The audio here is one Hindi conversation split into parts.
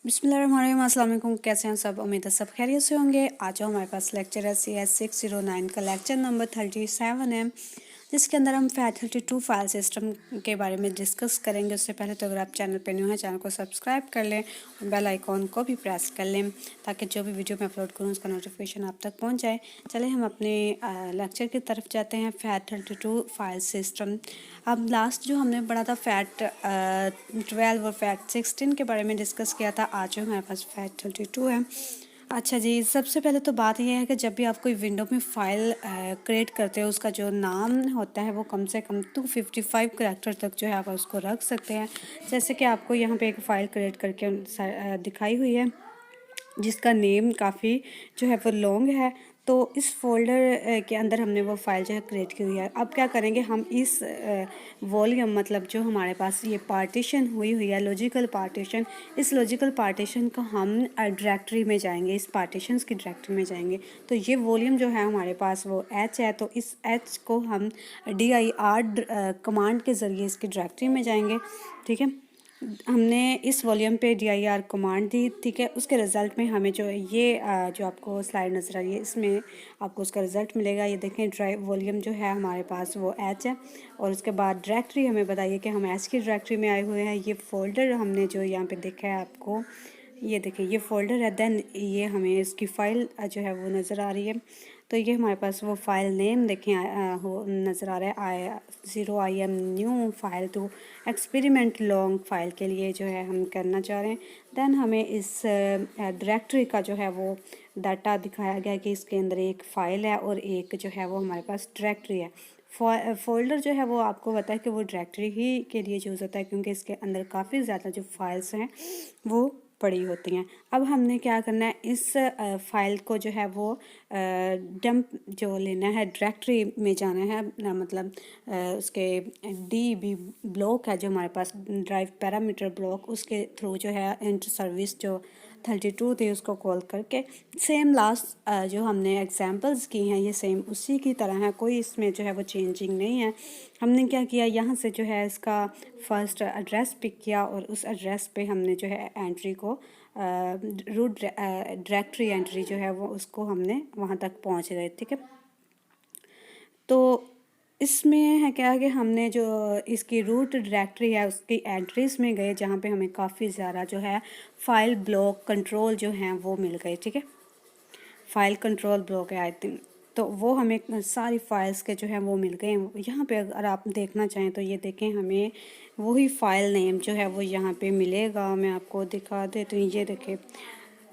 बिस्मिल्लाहिर्रहमानिर्रहीम, अस्सलाम वालेकुम। कैसे हैं सब? उम्मीद है सब खैरियत से होंगे। आज जो हमारे पास लेक्चर है CS 609 का लेक्चर नंबर 37 है, जिसके अंदर हम FAT32 फाइल सिस्टम के बारे में डिस्कस करेंगे। उससे पहले तो अगर आप चैनल पे न्यू हैं, चैनल को सब्सक्राइब कर लें और बेल आइकॉन को भी प्रेस कर लें ताकि जो भी वीडियो मैं अपलोड करूँ उसका नोटिफिकेशन आप तक पहुँच जाए। चले हम अपने लेक्चर की तरफ जाते हैं। FAT32 file system. अब लास्ट जो हमने पढ़ा था FAT12 और FAT16 के बारे में डिस्कस किया था। आज जो हमारे पास FAT32 है। अच्छा जी, सबसे पहले तो बात यह है कि जब भी आप कोई विंडो में फ़ाइल क्रिएट करते हो, उसका जो नाम होता है वो कम से कम 255 करैक्टर तक जो है आप उसको रख सकते हैं। जैसे कि आपको यहाँ पे एक फ़ाइल क्रिएट करके दिखाई हुई है, जिसका नेम काफ़ी जो है वो लॉन्ग है। तो इस फोल्डर के अंदर हमने वो फाइल जो है क्रिएट की हुई है। अब क्या करेंगे, हम इस वॉल्यूम मतलब जो हमारे पास ये पार्टीशन हुई है, लॉजिकल पार्टीशन, इस लॉजिकल पार्टीशन को हम डायरेक्टरी में जाएंगे, इस पार्टीशंस की डायरेक्टरी में जाएंगे। तो ये वॉल्यूम जो है हमारे पास वो H है, तो इस H को हम dir कमांड के ज़रिए इसकी डायरेक्टरी में जाएंगे। ठीक है, हमने इस वॉल्यूम पे dir कमांड दी। ठीक है, उसके रिज़ल्ट में हमें जो ये जो आपको स्लाइड नज़र आ रही है, इसमें आपको उसका रिज़ल्ट मिलेगा। ये देखें, ड्राइव वॉल्यूम जो है हमारे पास वो H है, और उसके बाद डायरेक्टरी हमें बताइए कि हम H की डायरेक्टरी में आए हुए हैं। ये फ़ोल्डर हमने जो यहाँ पे देखा है आपको, ये देखिए ये फ़ोल्डर है। देन ये हमें इसकी फ़ाइल जो है वो नज़र आ रही है। तो ये हमारे पास वो फाइल नेम देखें हो नज़र आ रहा है, IM new file to experiment long file के लिए जो है हम करना चाह रहे हैं। देन हमें इस डायरेक्टरी का जो है वो डाटा दिखाया गया कि इसके अंदर एक फ़ाइल है और एक जो है वो हमारे पास डायरेक्टरी है। फोल्डर जो है वो आपको पता है कि वो डायरेक्टरी ही के लिए यूज़ होता है, क्योंकि इसके अंदर काफ़ी ज़्यादा जो फाइल्स हैं वो पड़ी होती हैं। अब हमने क्या करना है, इस फाइल को जो है वो डंप जो लेना है, डायरेक्टरी में जाना है, मतलब उसके DB ब्लॉक है जो हमारे पास, ड्राइव पैरामीटर ब्लॉक, उसके थ्रू जो है इंटर सर्विस जो 32 थी उसको कॉल करके सेम लास्ट जो हमने एग्जांपल्स की हैं ये सेम उसी की तरह है, कोई इसमें जो है वो चेंजिंग नहीं है। हमने क्या किया, यहाँ से जो है इसका फर्स्ट एड्रेस पिक किया और उस एड्रेस पे हमने जो है एंट्री को रूट डायरेक्टरी एंट्री जो है वो उसको हमने वहाँ तक पहुँच गए। ठीक है, तो इसमें है क्या कि हमने जो इसकी रूट डायरेक्टरी है उसकी एड्रेस में गए, जहाँ पे हमें काफ़ी ज़्यादा जो है फाइल ब्लॉक कंट्रोल जो हैं वो मिल गए। ठीक है, फाइल कंट्रोल ब्लॉक है आई थिंक, तो वो हमें सारी फाइल्स के जो है वो मिल गए। यहाँ पे अगर आप देखना चाहें तो ये देखें, हमें वही फाइल नेम जो है वो यहाँ पे मिलेगा। मैं आपको दिखा देती हूँ,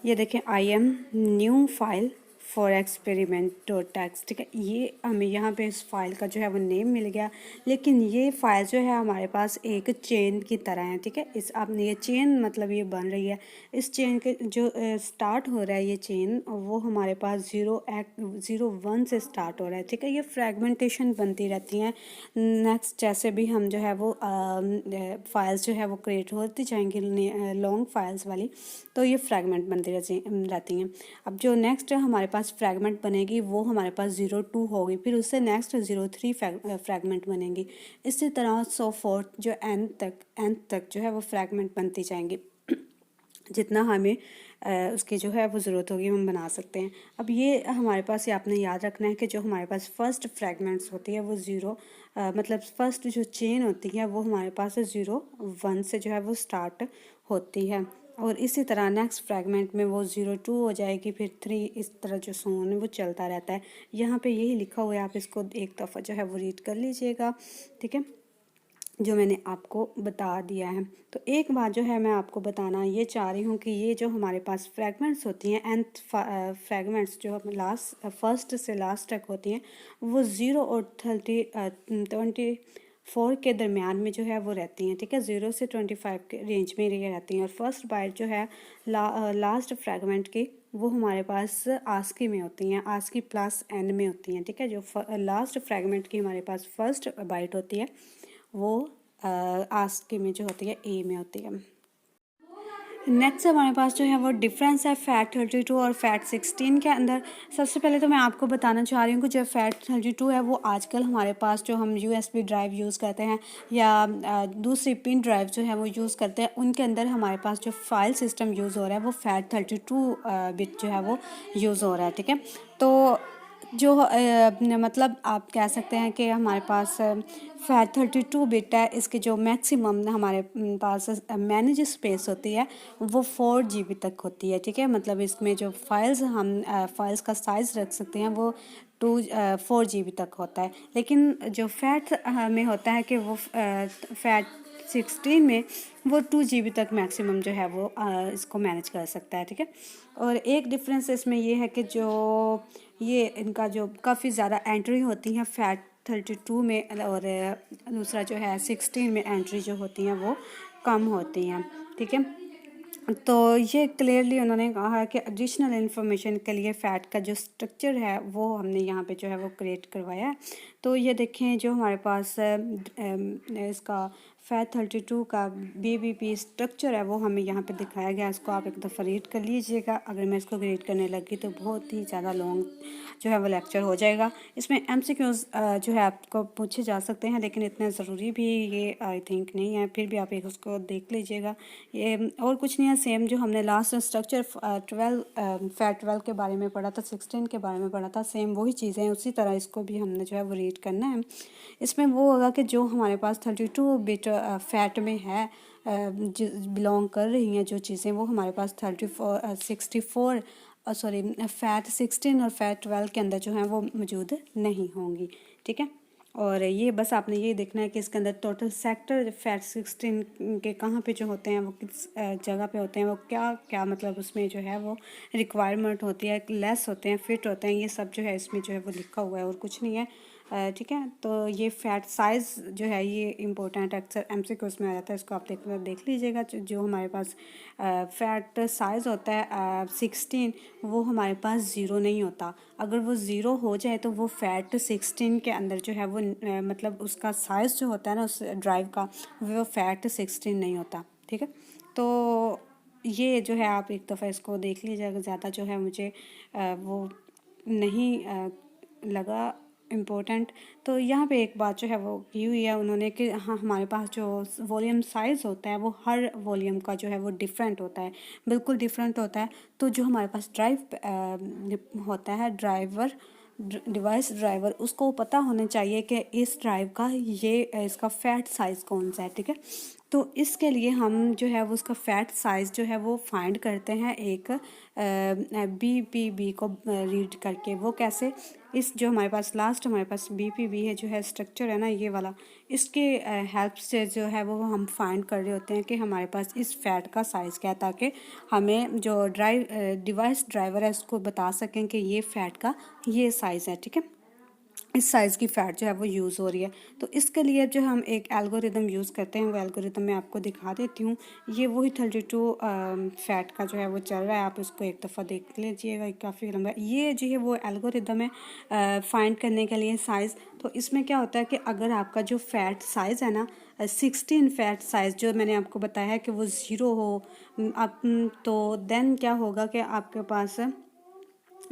ये देखें IM new file for experiment dot text. ठीक है, ये हमें यहाँ पे इस फाइल का जो है वो नेम मिल गया, लेकिन ये फाइल जो है हमारे पास एक चेन की तरह है। ठीक है, इस आपने ये चेन मतलब ये बन रही है, इस चेन के जो स्टार्ट हो रहा है ये चेन, वो हमारे पास 0 1 से स्टार्ट हो रहा है। ठीक है, ये फ्रेगमेंटेशन बनती रहती हैं। नेक्स्ट जैसे भी हम जो है वो फाइल्स जो है वो क्रिएट होती जाएंगी लॉन्ग फाइल्स वाली, तो ये फ्रैगमेंट बनती रहती हैं। अब जो नेक्स्ट हमारे पास फ्रैगमेंट बनेगी वो हमारे पास 02 होगी, फिर उससे नेक्स्ट 03 फ्रैगमेंट बनेगी। इसी तरह सो फोर्थ जो एन तक जो है वो फ्रैगमेंट बनती जाएंगी। जितना हमें उसकी जो है वो ज़रूरत होगी हम बना सकते हैं। अब ये हमारे पास ये आपने याद रखना है कि जो हमारे पास फर्स्ट फ्रैगमेंट्स होती है वो मतलब फर्स्ट जो चेन होती है वो हमारे पास 0 1 से जो है वो स्टार्ट होती है, और इसी तरह नेक्स्ट फ्रैगमेंट में वो 02 हो जाएगी, फिर 3, इस तरह जो सोन है वो चलता रहता है। यहाँ पे यही लिखा हुआ है, आप इसको एक दफ़ा जो है वो रीड कर लीजिएगा। ठीक है, जो मैंने आपको बता दिया है। तो एक बात जो है मैं आपको बताना ये चाह रही हूँ कि ये जो हमारे पास फ्रैगमेंट्स होती हैं, nth फ्रैगमेंट्स जो लास्ट फर्स्ट से लास्ट तक होती हैं, वो 0 और 24 के दरमियान में जो है वो रहती हैं। ठीक है, 0 से 25 के रेंज में ये रहती हैं। और फर्स्ट बाइट जो है लास्ट फ्रैगमेंट की वो हमारे पास आस्की में होती हैं, आस्की प्लस n में होती हैं। ठीक है, जो लास्ट फ्रैगमेंट की हमारे पास फर्स्ट बाइट होती है वो आस्की में जो होती है A में होती है। नेक्स्ट हमारे पास जो है वो डिफरेंस है फैट 32 और फैट 16 के अंदर। सबसे पहले तो मैं आपको बताना चाह रही हूँ कि जो फैट 32 है वो आजकल हमारे पास जो हम यूएसबी ड्राइव यूज़ करते हैं या दूसरी पिन ड्राइव जो है वो यूज़ करते हैं, उनके अंदर हमारे पास जो फाइल सिस्टम यूज़ हो रहा है वो फैट 32 बिट जो है वो यूज़ हो रहा है। ठीक है, तो जो मतलब आप कह सकते हैं कि हमारे पास फैट 32 बिट है, इसके जो मैक्सिमम हमारे पास मैनेज स्पेस होती है वो 4 GB तक होती है। ठीक है, मतलब इसमें जो फाइल्स हम फाइल्स का साइज़ रख सकते हैं वो 4 GB तक होता है। लेकिन जो फैट में होता है कि वो फैट 16 में वो 2 GB तक मैक्सिमम जो है वो इसको मैनेज कर सकता है। ठीक है, और एक डिफरेंस इसमें ये है कि जो ये इनका जो काफ़ी ज़्यादा एंट्री होती है फैट 32 में, और दूसरा जो है 16 में एंट्री जो होती हैं वो कम होती हैं। ठीक है, तो ये क्लियरली उन्होंने कहा है कि एडिशनल इन्फॉर्मेशन के लिए फ़ैट का जो स्ट्रक्चर है वो हमने यहाँ पे जो है वो क्रिएट करवाया है। तो ये देखें जो हमारे पास इसका फैट 32 का बीबीपी स्ट्रक्चर है वो हमें यहाँ पे दिखाया गया है। इसको आप एक दफ़ा रीड कर लीजिएगा। अगर मैं इसको रीड करने लगी तो बहुत ही ज़्यादा लॉन्ग जो है वो लेक्चर हो जाएगा। इसमें एमसीक्यूज़ जो है आपको पूछे जा सकते हैं, लेकिन इतना ज़रूरी भी ये आई थिंक नहीं है, फिर भी आप एक उसको देख लीजिएगा। ये और कुछ नहीं है, सेम जो हमने लास्ट स्ट्रक्चर 12 के बारे में पढ़ा था, 16 के बारे में पढ़ा था, सेम वही चीज़ें हैं, उसी तरह इसको भी हमने जो है वो रीड करना है। इसमें वो होगा कि जो हमारे पास 32 बिट फैट में है बिलोंग कर रही हैं जो चीज़ें, वो हमारे पास 64 सॉरी फैट 16 और फैट 12 के अंदर जो है वो मौजूद नहीं होंगी। ठीक है, और ये बस आपने ये देखना है कि इसके अंदर टोटल सेक्टर फैट 16 के कहाँ पे जो होते हैं वो किस जगह पे होते हैं, वो क्या क्या मतलब उसमें जो है वो रिक्वायरमेंट होती है, लेस होते हैं, फिट होते हैं, ये सब जो है इसमें जो है वो लिखा हुआ है और कुछ नहीं है। ठीक है, तो ये फ़ैट साइज़ जो है ये इम्पोर्टेंट अक्सर एमसीक्यूज़ में आ जाता है, इसको आप देख लीजिएगा। जो हमारे पास फ़ैट साइज़ होता है 16, वो हमारे पास ज़ीरो नहीं होता। अगर वो ज़ीरो हो जाए तो वो फैट 16 के अंदर जो है वो मतलब उसका साइज़ जो होता है ना उस ड्राइव का, वो फैट 16 नहीं होता। ठीक है, तो ये जो है आप एक दफ़ा इसको देख लीजिएगा। ज़्यादा जो है मुझे वो नहीं लगा इम्पोर्टेंट। तो यहाँ पे एक बात जो है वो की हुई है उन्होंने कि हाँ हमारे पास जो वॉल्यूम साइज़ होता है वो हर वॉल्यूम का जो है वो डिफरेंट होता है, बिल्कुल डिफरेंट होता है। तो जो हमारे पास ड्राइव होता है डिवाइस ड्राइवर, उसको पता होना चाहिए कि इस ड्राइव का ये इसका फ़ैट साइज़ कौन सा है। ठीक है, तो इसके लिए हम जो है वो उसका फ़ैट साइज़ जो है वो फाइंड करते हैं एक बीपीबी को रीड करके। वो कैसे, इस जो हमारे पास लास्ट हमारे पास बीपीबी है जो है स्ट्रक्चर है ना ये वाला, इसके हेल्प से जो है वो हम फाइंड कर रहे होते हैं कि हमारे पास इस फैट का साइज़ क्या है, ताकि हमें जो डिवाइस ड्राइवर है उसको बता सकें कि ये फ़ैट का ये साइज़ है। ठीक है, इस साइज़ की फ़ैट जो है वो यूज़ हो रही है। तो इसके लिए जो हम एक एल्गोरिदम यूज़ करते हैं, वो एल्गोरिदम मैं आपको दिखा देती हूँ। ये वही 32 फैट का जो है वो चल रहा है, आप उसको एक दफ़ा देख लीजिएगा, काफ़ी लंबा ये जो है वो एल्गोरिदम है फाइंड करने के लिए साइज़। तो इसमें क्या होता है कि अगर आपका जो फ़ैट साइज़ है ना 16 फैट साइज़ जो मैंने आपको बताया है कि वो ज़ीरो हो आप, तो देन क्या होगा कि आपके पास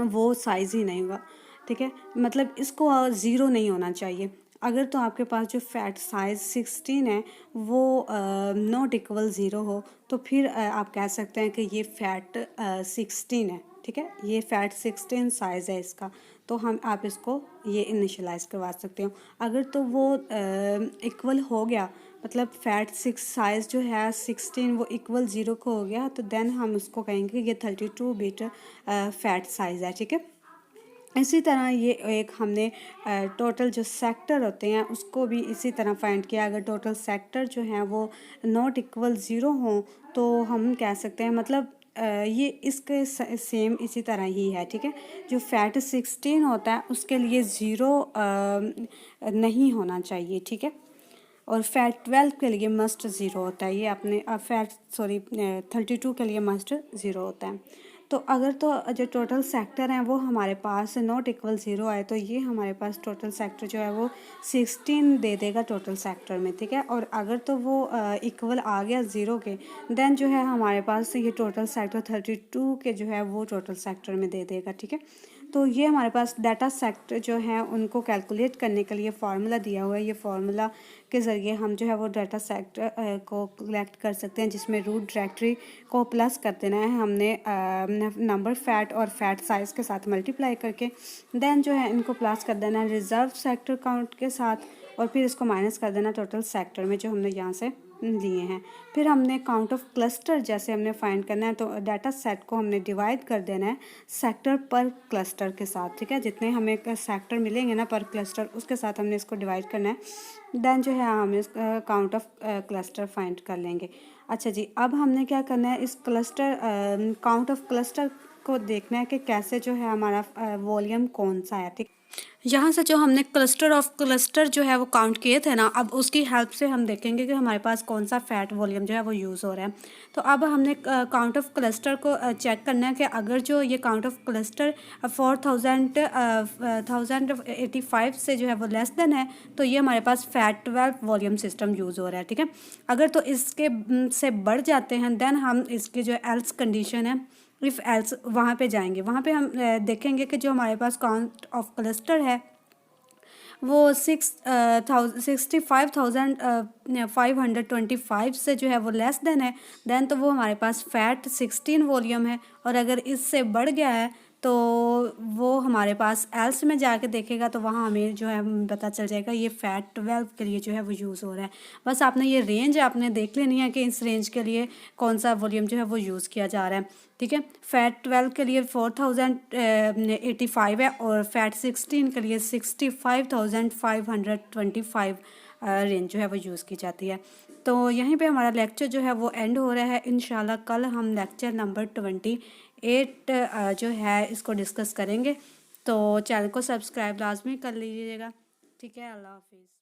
वो साइज़ ही नहीं होगा। ठीक है, मतलब इसको ज़ीरो नहीं होना चाहिए। अगर तो आपके पास जो फैट साइज़ 16 है वो नॉट इक्वल ज़ीरो हो, तो फिर आप कह सकते हैं कि ये फैट 16 है। ठीक है, ये फैट 16 साइज़ है इसका, तो हम आप इसको ये इनिशियलाइज़ करवा सकते हो। अगर तो वो इक्वल हो गया, मतलब फैट 6 साइज़ जो है 16 वो इक्वल ज़ीरो को हो गया, तो देन हम उसको कहेंगे ये 32 बिट फैट साइज़ है। ठीक है, इसी तरह ये एक हमने टोटल जो सेक्टर होते हैं उसको भी इसी तरह फाइंड किया। अगर टोटल सेक्टर जो हैं वो नॉट इक्वल ज़ीरो हों तो हम कह सकते हैं, मतलब ये इसके सेम इसी तरह ही है। ठीक है, जो फैट 16 होता है उसके लिए ज़ीरो नहीं होना चाहिए। ठीक है, और फैट 12 के लिए मस्ट ज़ीरो होता है। ये अपने फैट 32 के लिए मस्ट ज़ीरो होता है। तो अगर तो जो टोटल सेक्टर हैं वो हमारे पास नॉट इक्वल 0 आए तो ये हमारे पास टोटल सेक्टर जो है वो 16 दे देगा टोटल सेक्टर में, ठीक है। और अगर तो वो इक्वल आ गया 0 के, देन जो है हमारे पास ये टोटल सेक्टर 32 के जो है वो टोटल सेक्टर में दे देगा, ठीक है। तो ये हमारे पास डाटा सेक्टर जो है उनको कैलकुलेट करने के लिए फार्मूला दिया हुआ है। ये फार्मूला के ज़रिए हम जो है वो डाटा सेक्टर को कलेक्ट कर सकते हैं, जिसमें रूट डायरेक्टरी को प्लस कर देना है हमने नंबर फैट और फैट साइज़ के साथ मल्टीप्लाई करके, देन जो है इनको प्लस कर देना है रिज़र्व सेक्टर काउंट के साथ, और फिर इसको माइनस कर देना टोटल सेक्टर में जो हमने यहाँ से लिए हैं। फिर हमने काउंट ऑफ क्लस्टर जैसे हमने फाइंड करना है, तो डाटा सेट को हमने डिवाइड कर देना है सेक्टर पर क्लस्टर के साथ, ठीक है। जितने हमें सेक्टर मिलेंगे ना पर क्लस्टर, उसके साथ हमने इसको डिवाइड करना है। देन जो है हम इस काउंट ऑफ क्लस्टर फाइंड कर लेंगे। अच्छा जी, अब हमने क्या करना है, इस क्लस्टर काउंट ऑफ क्लस्टर को देखना है कि कैसे जो है हमारा वॉल्यूम कौन सा है, ठीक। यहाँ से जो हमने क्लस्टर ऑफ क्लस्टर जो है वो काउंट किए थे ना, अब उसकी हेल्प से हम देखेंगे कि हमारे पास कौन सा फैट वॉल्यूम जो है वो यूज़ हो रहा है। तो अब हमने काउंट ऑफ क्लस्टर को चेक करना है कि अगर जो ये काउंट ऑफ क्लस्टर 4085 से जो है वो लेस देन है, तो ये हमारे पास फैट 12 वॉल्यूम सिस्टम यूज़ हो रहा है, ठीक है। अगर तो इसके से बढ़ जाते हैं, देन हम इसकी जो एल्स कंडीशन है, इफ़ एल्स वहाँ पे जाएंगे। वहाँ पे हम देखेंगे कि जो हमारे पास काउंट ऑफ क्लस्टर है वो 65,525 से जो है वो लेस देन है, देन तो वो हमारे पास फैट 16 वॉल्यूम है। और अगर इससे बढ़ गया है तो वो हमारे पास एल्स में जाके देखेगा, तो वहाँ हमें जो है पता चल जाएगा ये फैट 12 के लिए जो है वो यूज़ हो रहा है। बस आपने ये रेंज आपने देख लेनी है कि इस रेंज के लिए कौन सा वॉल्यूम जो है वो यूज़ किया जा रहा है, ठीक है। फैट 12 के लिए 4085 है, और फैट 16 के लिए 65,525 रेंज जो है वो यूज़ की जाती है। तो यहीं पे हमारा लेक्चर जो है वो एंड हो रहा है। इंशाल्लाह कल हम लेक्चर नंबर 28 जो है इसको डिस्कस करेंगे। तो चैनल को सब्सक्राइब लाजमी कर लीजिएगा, ठीक है। अल्लाह हाफिज़।